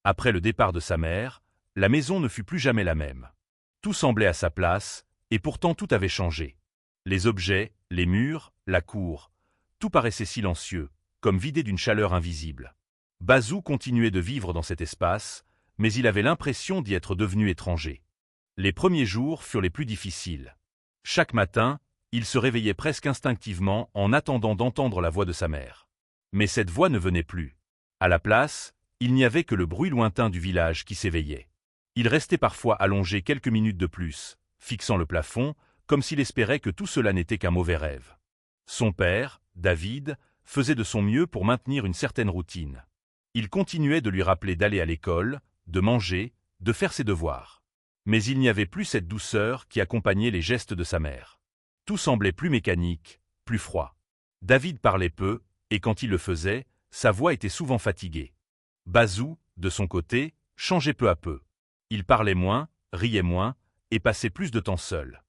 Après le départ de sa mère, la maison ne fut plus jamais la même. Tout semblait à sa place, et pourtant tout avait changé. Les objets, les murs, la cour, tout paraissait silencieux, comme vidé d'une chaleur invisible. Bazou continuait de vivre dans cet espace, mais il avait l'impression d'y être devenu étranger. Les premiers jours furent les plus difficiles. Chaque matin, il se réveillait presque instinctivement en attendant d'entendre la voix de sa mère. Mais cette voix ne venait plus. À la place, il n'y avait que le bruit lointain du village qui s'éveillait. Il restait parfois allongé quelques minutes de plus, fixant le plafond, comme s'il espérait que tout cela n'était qu'un mauvais rêve. Son père, David, faisait de son mieux pour maintenir une certaine routine. Il continuait de lui rappeler d'aller à l'école, de manger, de faire ses devoirs. Mais il n'y avait plus cette douceur qui accompagnait les gestes de sa mère. Tout semblait plus mécanique, plus froid. David parlait peu, et quand il le faisait, sa voix était souvent fatiguée. Bazou, de son côté, changeait peu à peu. Il parlait moins, riait moins, et passait plus de temps seul.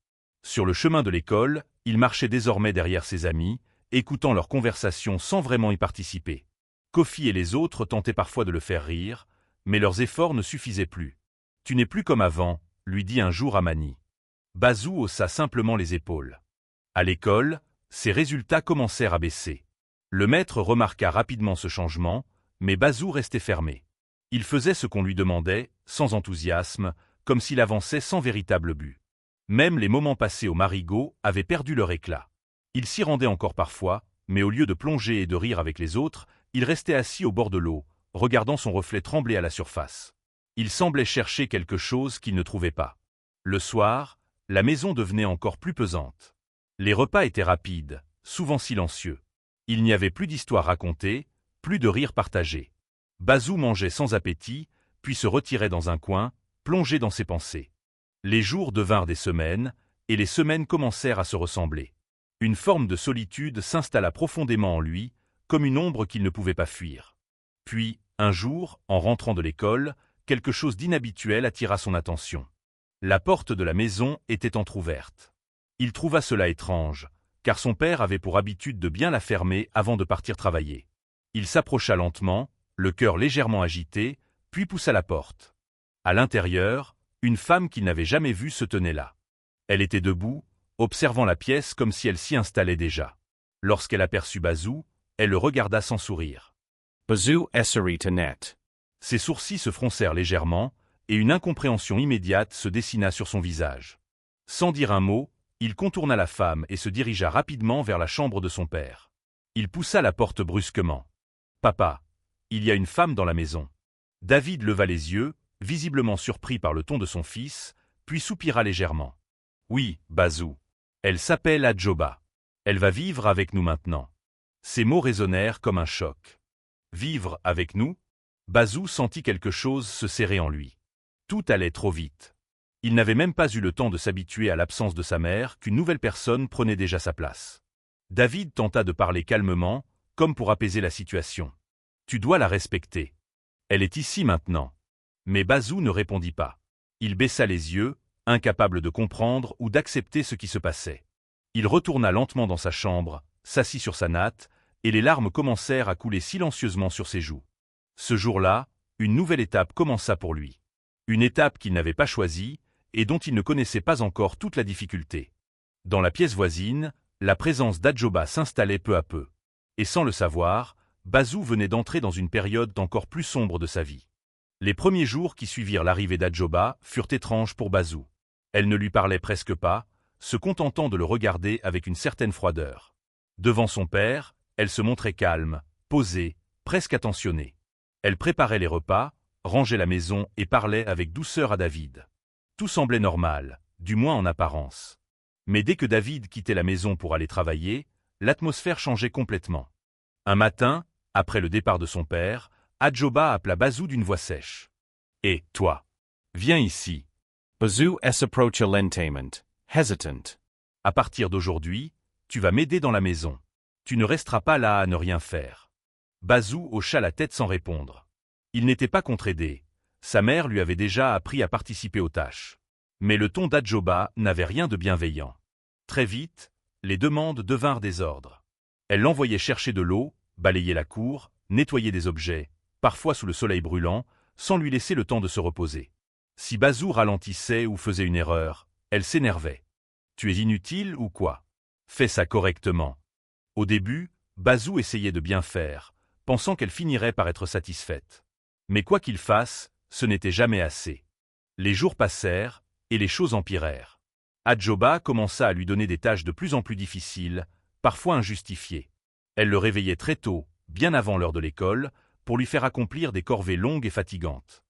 Sur le chemin de l'école, il marchait désormais derrière ses amis, écoutant leurs conversations sans vraiment y participer. Kofi et les autres tentaient parfois de le faire rire, mais leurs efforts ne suffisaient plus. « Tu n'es plus comme avant », lui dit un jour Amani. Bazou haussa simplement les épaules. À l'école, ses résultats commencèrent à baisser. Le maître remarqua rapidement ce changement, mais Bazou restait fermé. Il faisait ce qu'on lui demandait, sans enthousiasme, comme s'il avançait sans véritable but. Même les moments passés au marigot avaient perdu leur éclat. Il s'y rendait encore parfois, mais au lieu de plonger et de rire avec les autres, il restait assis au bord de l'eau, regardant son reflet trembler à la surface. Il semblait chercher quelque chose qu'il ne trouvait pas. Le soir, la maison devenait encore plus pesante. Les repas étaient rapides, souvent silencieux. Il n'y avait plus d'histoires racontées, plus de rires partagés. Bazou mangeait sans appétit, puis se retirait dans un coin, plongé dans ses pensées. Les jours devinrent des semaines, et les semaines commencèrent à se ressembler. Une forme de solitude s'installa profondément en lui, comme une ombre qu'il ne pouvait pas fuir. Puis, un jour, en rentrant de l'école, quelque chose d'inhabituel attira son attention. La porte de la maison était entr'ouverte. Il trouva cela étrange, car son père avait pour habitude de bien la fermer avant de partir travailler. Il s'approcha lentement, le cœur légèrement agité, puis poussa la porte. À l'intérieur, une femme qu'il n'avait jamais vue se tenait là. Elle était debout, observant la pièce comme si elle s'y installait déjà. Lorsqu'elle aperçut Bazou, elle le regarda sans sourire. Bazou Esseritanet. Ses sourcils se froncèrent légèrement, et une incompréhension immédiate se dessina sur son visage. Sans dire un mot, il contourna la femme et se dirigea rapidement vers la chambre de son père. Il poussa la porte brusquement. « Papa, il y a une femme dans la maison. » David leva les yeux, visiblement surpris par le ton de son fils, puis soupira légèrement. « Oui, Bazou. Elle s'appelle Adjoba. Elle va vivre avec nous maintenant. » Ces mots résonnèrent comme un choc. « Vivre avec nous ?» Bazou sentit quelque chose se serrer en lui. Tout allait trop vite. Il n'avait même pas eu le temps de s'habituer à l'absence de sa mère qu'une nouvelle personne prenait déjà sa place. David tenta de parler calmement, comme pour apaiser la situation. « Tu dois la respecter. Elle est ici maintenant. » Mais Bazou ne répondit pas. Il baissa les yeux, incapable de comprendre ou d'accepter ce qui se passait. Il retourna lentement dans sa chambre, s'assit sur sa natte, et les larmes commencèrent à couler silencieusement sur ses joues. Ce jour-là, une nouvelle étape commença pour lui. Une étape qu'il n'avait pas choisie, et dont il ne connaissait pas encore toute la difficulté. Dans la pièce voisine, la présence d'Adjoba s'installait peu à peu. Et sans le savoir, Bazou venait d'entrer dans une période encore plus sombre de sa vie. Les premiers jours qui suivirent l'arrivée d'Adjoba furent étranges pour Bazou. Elle ne lui parlait presque pas, se contentant de le regarder avec une certaine froideur. Devant son père, elle se montrait calme, posée, presque attentionnée. Elle préparait les repas, rangeait la maison et parlait avec douceur à David. Tout semblait normal, du moins en apparence. Mais dès que David quittait la maison pour aller travailler, l'atmosphère changeait complètement. Un matin, après le départ de son père, Adjoba appela Bazou d'une voix sèche. « Hé, toi, viens ici. » Bazou approacha lentament, hesitant. « À partir d'aujourd'hui, tu vas m'aider dans la maison. Tu ne resteras pas là à ne rien faire. » Bazou hocha la tête sans répondre. Il n'était pas contre-aidé. Sa mère lui avait déjà appris à participer aux tâches. Mais le ton d'Adjoba n'avait rien de bienveillant. Très vite, les demandes devinrent des ordres. Elle l'envoyait chercher de l'eau, balayer la cour, nettoyer des objets, parfois sous le soleil brûlant, sans lui laisser le temps de se reposer. Si Bazou ralentissait ou faisait une erreur, elle s'énervait. « Tu es inutile ou quoi? Fais ça correctement. » Au début, Bazou essayait de bien faire, pensant qu'elle finirait par être satisfaite. Mais quoi qu'il fasse, ce n'était jamais assez. Les jours passèrent, et les choses empirèrent. Adjoba commença à lui donner des tâches de plus en plus difficiles, parfois injustifiées. Elle le réveillait très tôt, bien avant l'heure de l'école, pour lui faire accomplir des corvées longues et fatigantes.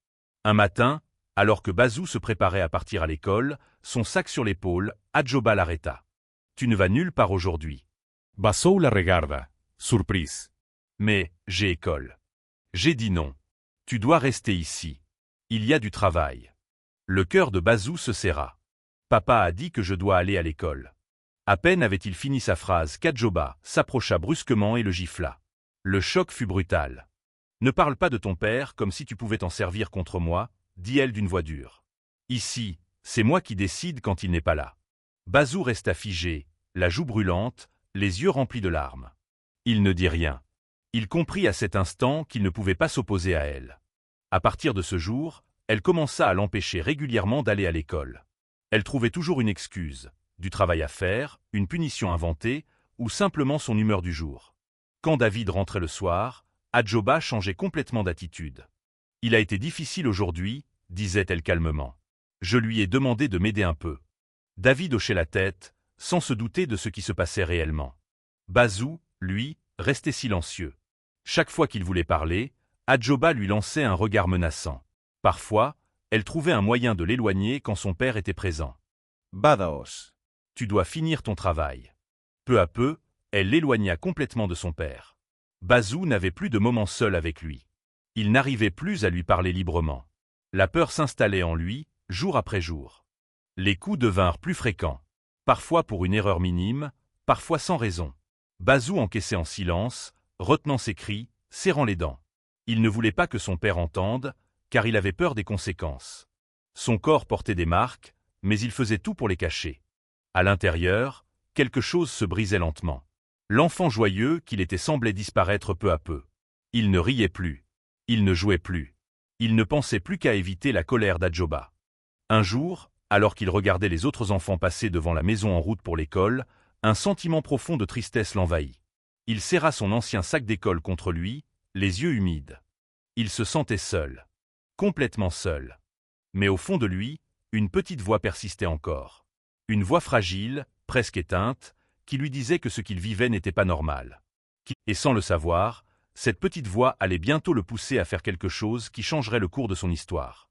Un matin, alors que Bazou se préparait à partir à l'école, son sac sur l'épaule, Adjoba l'arrêta. « Tu ne vas nulle part aujourd'hui. » Bazou la regarda, surprise. « Mais, j'ai école. » J'ai dit non. « Tu dois rester ici. Il y a du travail. » Le cœur de Bazou se serra. « Papa a dit que je dois aller à l'école. » À peine avait-il fini sa phrase qu'Adjoba s'approcha brusquement et le gifla. Le choc fut brutal. « Ne parle pas de ton père comme si tu pouvais t'en servir contre moi, » dit-elle d'une voix dure. « Ici, c'est moi qui décide quand il n'est pas là. » Bazou resta figé, la joue brûlante, les yeux remplis de larmes. Il ne dit rien. Il comprit à cet instant qu'il ne pouvait pas s'opposer à elle. À partir de ce jour, elle commença à l'empêcher régulièrement d'aller à l'école. Elle trouvait toujours une excuse, du travail à faire, une punition inventée, ou simplement son humeur du jour. Quand David rentrait le soir, Adjoba changeait complètement d'attitude. « Il a été difficile aujourd'hui, » disait-elle calmement. « Je lui ai demandé de m'aider un peu. » David hochait la tête, sans se douter de ce qui se passait réellement. Bazou, lui, restait silencieux. Chaque fois qu'il voulait parler, Adjoba lui lançait un regard menaçant. Parfois, elle trouvait un moyen de l'éloigner quand son père était présent. « Badaos, tu dois finir ton travail. » Peu à peu, elle l'éloigna complètement de son père. Bazou n'avait plus de moments seuls avec lui. Il n'arrivait plus à lui parler librement. La peur s'installait en lui, jour après jour. Les coups devinrent plus fréquents. Parfois pour une erreur minime, parfois sans raison. Bazou encaissait en silence, retenant ses cris, serrant les dents. Il ne voulait pas que son père entende, car il avait peur des conséquences. Son corps portait des marques, mais il faisait tout pour les cacher. À l'intérieur, quelque chose se brisait lentement. L'enfant joyeux qu'il était semblait disparaître peu à peu. Il ne riait plus. Il ne jouait plus. Il ne pensait plus qu'à éviter la colère d'Adjoba. Un jour, alors qu'il regardait les autres enfants passer devant la maison en route pour l'école, un sentiment profond de tristesse l'envahit. Il serra son ancien sac d'école contre lui, les yeux humides. Il se sentait seul. Complètement seul. Mais au fond de lui, une petite voix persistait encore. Une voix fragile, presque éteinte, qui lui disait que ce qu'il vivait n'était pas normal. Et sans le savoir, cette petite voix allait bientôt le pousser à faire quelque chose qui changerait le cours de son histoire.